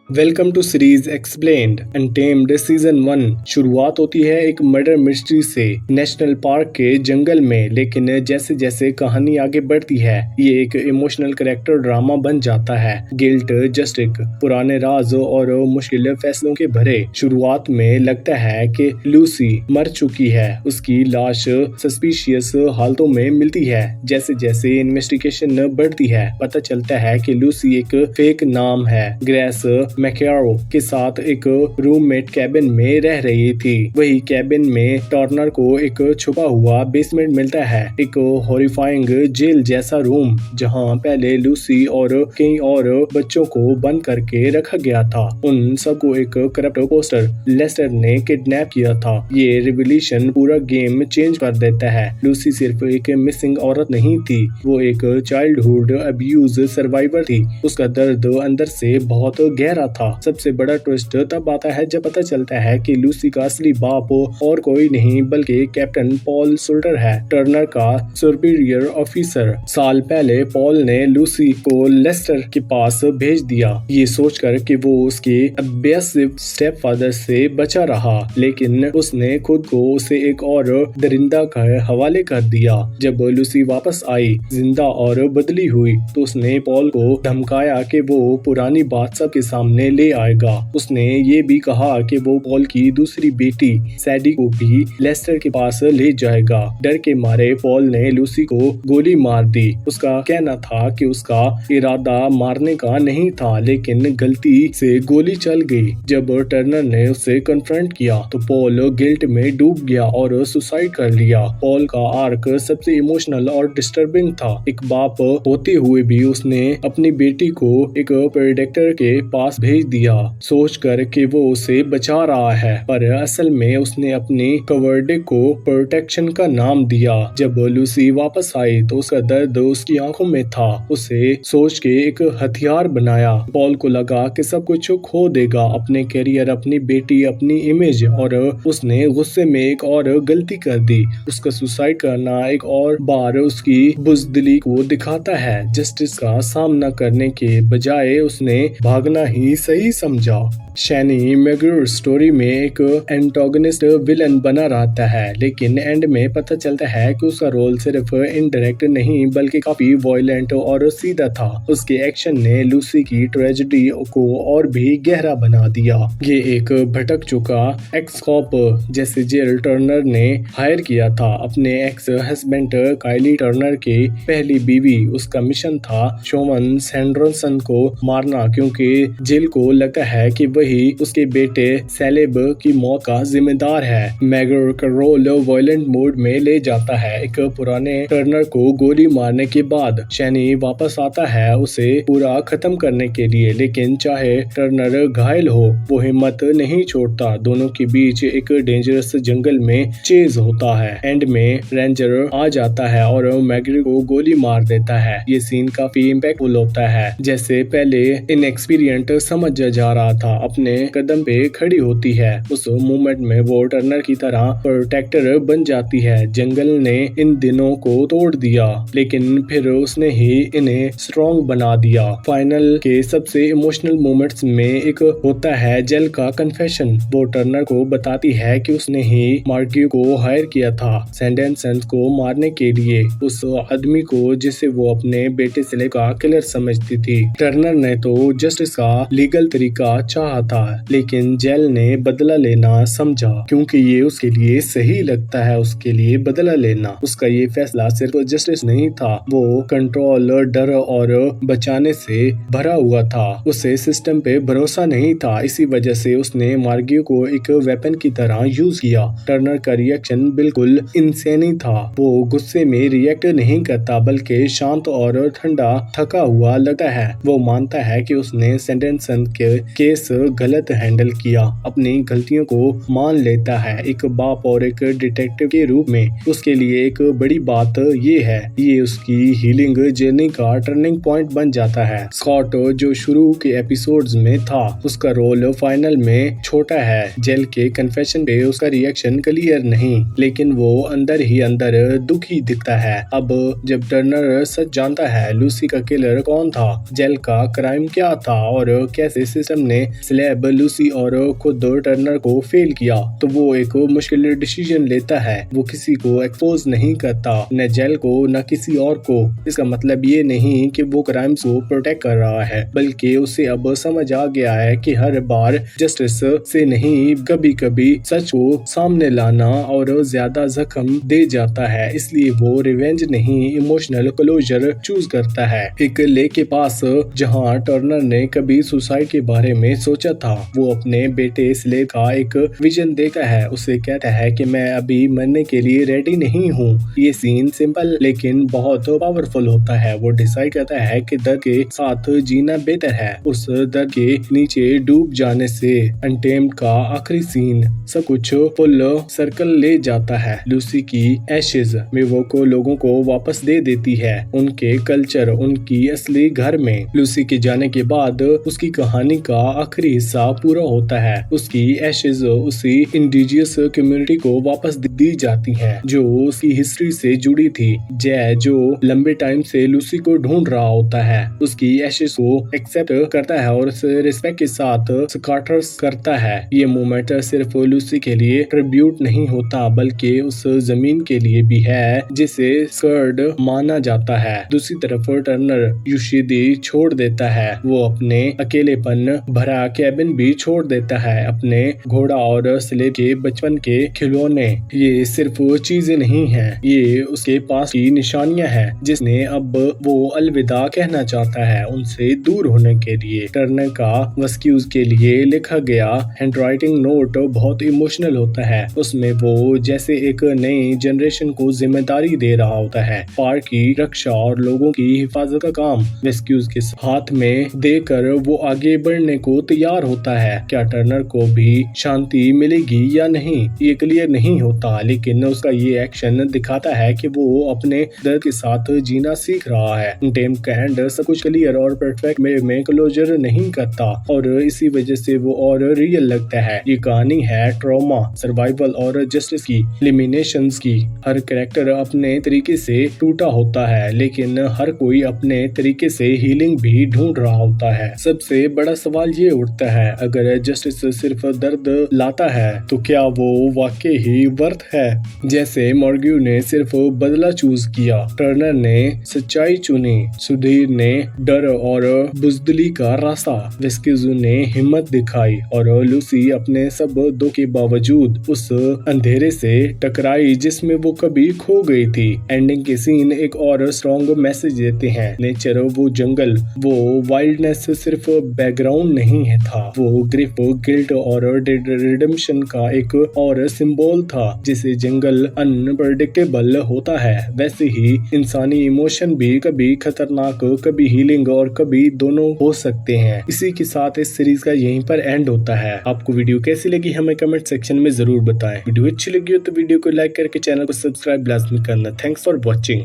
Welcome to series explained untamed season 1। शुरुआत होती है एक मर्डर मिस्ट्री से नेशनल पार्क के जंगल में, लेकिन जैसे जैसे कहानी आगे बढ़ती है ये एक इमोशनल कैरेक्टर ड्रामा बन जाता है। गिल्ट, जस्टिस, पुराने राज और मुश्किल फैसलों के भरे। शुरुआत में लगता है कि लूसी मर चुकी है। उसकी लाश सस्पिशियस हालतों में मिलती है। जैसे जैसे इन्वेस्टिगेशन बढ़ती है पता चलता है कि लूसी एक फेक नाम है। ग्रेस मैकेरो के साथ एक रूममेट कैबिन में रह रही थी। वही कैबिन में टर्नर को एक छुपा हुआ बेसमेंट मिलता है, एक हॉरिफाइंग जेल जैसा रूम जहां पहले लूसी और कई और बच्चों को बंद करके रखा गया था। उन सबको एक करप्ट पोस्टर लेस्टर ने किडनैप किया था। ये रिवोल्यूशन पूरा गेम चेंज कर देता है। लूसी सिर्फ एक मिसिंग औरत नहीं थी, वो एक चाइल्डहुड अब्यूज सर्वाइवर थी। उसका दर्द अंदर से बहुत गहरा था। सबसे बड़ा ट्विस्ट तब आता है जब पता चलता है कि लूसी का असली बाप और कोई नहीं बल्कि कैप्टन पॉल सुल्टर है, टर्नर का सुपीरियर ऑफिसर। साल पहले पॉल ने लूसी को लेस्टर के पास भेज दिया, ये सोचकर कि वो उसके अब्यूसिव स्टेप फादर से बचा रहा, लेकिन उसने खुद को उसे एक और दरिंदा के हवाले कर दिया। जब लूसी वापस आई जिंदा और बदली हुई तो उसने पॉल को धमकाया कि वो पुरानी बात सबके सामने ले आएगा। उसने ये भी कहा कि वो पॉल की दूसरी बेटी सैडी को भी लेस्टर के पास ले जाएगा। डर के मारे पॉल ने लूसी को गोली मार दी। उसका कहना था कि उसका इरादा मारने का नहीं था, लेकिन गलती से गोली चल गई। जब टर्नर ने उसे कन्फ्रंट किया तो पॉल गिल्ट में डूब गया और सुसाइड कर लिया। पॉल का आर्क सबसे इमोशनल और डिस्टर्बिंग था। एक बाप होते हुए भी उसने अपनी बेटी को एक प्रेडेटर के पास भेज दिया, सोचकर कि वो उसे बचा रहा है, पर असल में उसने अपनी कवर्डे को प्रोटेक्शन का नाम दिया। जब लूसी वापस आई तो उसका दर्द उसकी आंखों में था। उसे सोच के एक हथियार बनाया। पॉल को लगा कि सब कुछ खो देगा, अपने करियर, अपनी बेटी, अपनी इमेज, और उसने गुस्से में एक और गलती कर दी। उसका सुसाइड करना एक और बार उसकी बुज़दिली को दिखाता है। जस्टिस का सामना करने के बजाय उसने भागना ही सही समझा। शैनी मैग्योर स्टोरी में एक एंटागनिस्ट विलन बना रहता है, लेकिन एंड में पता चलता है कि उसका रोल सिर्फ इनडायरेक्ट नहीं बल्कि काफी वायलेंट और सीधा था। उसके एक्शन ने लूसी की ट्रेजेडी को और भी गहरा बना दिया। ये एक भटक चुका एक्स कॉप जैसे जेल टर्नर ने हायर किया था अपने एक्स हस्बैंड काइली टर्नर के पहली बीवी। उसका मिशन था शोमन सैंडरसन को मारना, क्योंकि जेल को लगता है कि वही उसके बेटे सेलेब की मौत का जिम्मेदार है। मैग्योर का रोल वायलेंट मोड में ले जाता है। एक पुराने टर्नर को गोली मारने के बाद शैनी वापस आता है उसे पूरा खत्म करने के लिए, लेकिन चाहे टर्नर घायल हो वो हिम्मत नहीं छोड़ता। दोनों के बीच एक डेंजरस जंगल में चेज होता है। एंड में रेंजर आ जाता है और मैग्योर को गोली मार देता है। ये सीन काफी इम्पैक्टफुल होता है। जैसे पहले इनएक्सपीरियंट समझ जा रहा था, अपने कदम पे खड़ी होती है। उस मोमेंट में वो टर्नर की तरह प्रोटेक्टर बन जाती है। जंगल ने इन दिनों को तोड़ दिया, लेकिन फिर उसने ही इन्हें स्ट्रॉन्ग बना दिया। फाइनल के सबसे इमोशनल मोमेंट्स में एक होता है जेल का कन्फेशन। वो टर्नर को बताती है कि उसने ही मार्क्यू को हायर किया था सैंडरसन को मारने के लिए, उस आदमी को जिसे वो अपने बेटे से का किलर समझती थी। टर्नर ने तो जस्टिस का लीगल तरीका चाहा था, लेकिन जेल ने बदला लेना समझा, क्योंकि ये उसके लिए सही लगता है। उसके लिए बदला लेना, उसका ये फैसला सिर्फ जस्टिस नहीं था, वो कंट्रोल, डर और बचाने से भरा हुआ था। उसे सिस्टम पे भरोसा नहीं था, इसी वजह से उसने मार्ग्यू को एक वेपन की तरह यूज किया। टर्नर का रिएक्शन बिल्कुल इंसेनी था। वो गुस्से में रिएक्ट नहीं करता बल्कि शांत और ठंडा थका हुआ लगता है। वो मानता है कि उसने सैंडरसन के केस गलत हैंडल किया, अपनी गलतियों को मान लेता है। एक बाप और एक डिटेक्टिव के रूप में उसके लिए एक बड़ी बात ये है, ये उसकी हीलिंग जर्नी का टर्निंग पॉइंट बन जाता है। स्कॉट जो शुरू के एपिसोड्स में था, उसका रोल फाइनल में छोटा है। जेल के कन्फेशन पे उसका रिएक्शन क्लियर नहीं, लेकिन वो अंदर ही अंदर दुखी दिखता है। अब जब टर्नर सच जानता है लूसी का किलर कौन था, जेल का क्राइम क्या था और कैसे सिस्टम ने स्लैब, लूसी और खुद टर्नर को फेल किया। तो वो एक मुश्किल डिसीजन लेता है। वो किसी को एक्सपोज नहीं करता, न जेल को न किसी और को। इसका मतलब ये नहीं कि वो क्राइम्स को प्रोटेक्ट कर रहा है, बल्कि उसे अब समझ आ गया है कि हर बार जस्टिस से नहीं, कभी कभी सच को सामने लाना और ज्यादा जख्म दे जाता है। इसलिए वो रिवेंज नहीं, इमोशनल क्लोजर चूज करता है। एक लेक के पास जहां टर्नर ने कभी सुसाइड के बारे में सोचा था, वो अपने बेटे स्लेव का एक विजन देखता है। उसे कहता है कि मैं अभी मरने के लिए रेडी नहीं हूँ। ये सीन सिंपल लेकिन बहुत पावरफुल होता है। वो डिसाइड करता है कि दर्द के साथ जीना बेहतर है, उस दर्द के नीचे डूब जाने से। अनटेम्ड का आखिरी सीन सब कुछ फुल सर्कल ले जाता है। लूसी की एशेज में वो को लोगों को वापस दे देती है, उनके कल्चर, उनकी असली घर में। लूसी के जाने के बाद उसकी कहानी का आखिरी हिस्सा पूरा होता है। उसकी एशेज उसी इंडिजियस कम्युनिटी को वापस दी जाती हैं, जो उसकी हिस्ट्री से जुड़ी थी। जय जो लंबे टाइम से लूसी को ढूंढ रहा होता है, उसकी एशेज को एक्सेप्ट करता है और रिस्पेक्ट के साथ स्कैटर्स करता है। ये मोमेंट सिर्फ लूसी के लिए ट्रिब्यूट नहीं होता, बल्कि उस जमीन के लिए भी है जिसे स्कर्ड माना जाता है। दूसरी तरफ टर्नर युशिदी छोड़ देता है। वो अपने अकेलेपन भरा कैबिन भी छोड़ देता है, अपने घोड़ा और स्लेव के बचपन के खिलौने। ये सिर्फ चीजें नहीं हैं, ये उसके पास की निशानियां हैं जिसने अब वो अलविदा कहना चाहता है उनसे दूर होने के लिए। टर्नर का वस्क्यूज के लिए लिखा गया हैंडराइटिंग नोट बहुत इमोशनल होता है। उसमें वो जैसे एक नई जनरेशन को जिम्मेदारी दे रहा होता है। पार्क की रक्षा और लोगों की हिफाजत का काम वस्क्यूज के हाथ में देकर वो आगे बढ़ने को तैयार होता है। क्या टर्नर को भी शांति मिलेगी या नहीं, ये क्लियर नहीं होता, लेकिन उसका ये एक्शन दिखाता है कि वो अपने दर्द के साथ जीना सीख रहा है। टेम कैंड सब कुछ क्लियर और परफेक्ट में क्लोजर नहीं करता, और इसी वजह से वो और रियल लगता है। ये कहानी है ट्रॉमा, सर्वाइवल और जस्टिस की, एलिमिनेशंस की। हर कैरेक्टर अपने तरीके से टूटा होता है, लेकिन हर कोई अपने तरीके से हीलिंग भी ढूंढ रहा होता है। सबसे बड़ा सवाल ये उठता है, अगर जस्टिस सिर्फ दर्द लाता है तो क्या वो वाकई ही वर्थ है? जैसे मॉर्ग्यू ने सिर्फ बदला चूज किया, टर्नर ने सच्चाई चुनी, सुधीर ने डर और बुजदिली का रास्ता, वेस्क्यूज़ ने हिम्मत दिखाई, और लूसी अपने सब दो के बावजूद उस अंधेरे से टकराई जिसमें वो कभी खो गई थी। एंडिंग के सीन एक और स्ट्रॉन्ग मैसेज देते हैं। नेचर, वो जंगल, वो वाइल्डनेस सिर्फ बैकग्राउंड नहीं है था, वो ग्रिफ, गिल्ट और रिडेम्पशन का एक और सिंबल था। जिसे जंगल अनप्रेडिक्टेबल होता है, वैसे ही इंसानी इमोशन भी कभी खतरनाक, कभी हीलिंग और कभी दोनों हो सकते हैं। इसी के साथ इस सीरीज का यहीं पर एंड होता है। आपको वीडियो कैसी लगी हमें कमेंट सेक्शन में जरूर बताएं। वीडियो अच्छी लगी हो तो वीडियो को लाइक करके चैनल को सब्सक्राइब लाजमी करना। Thanks for watching.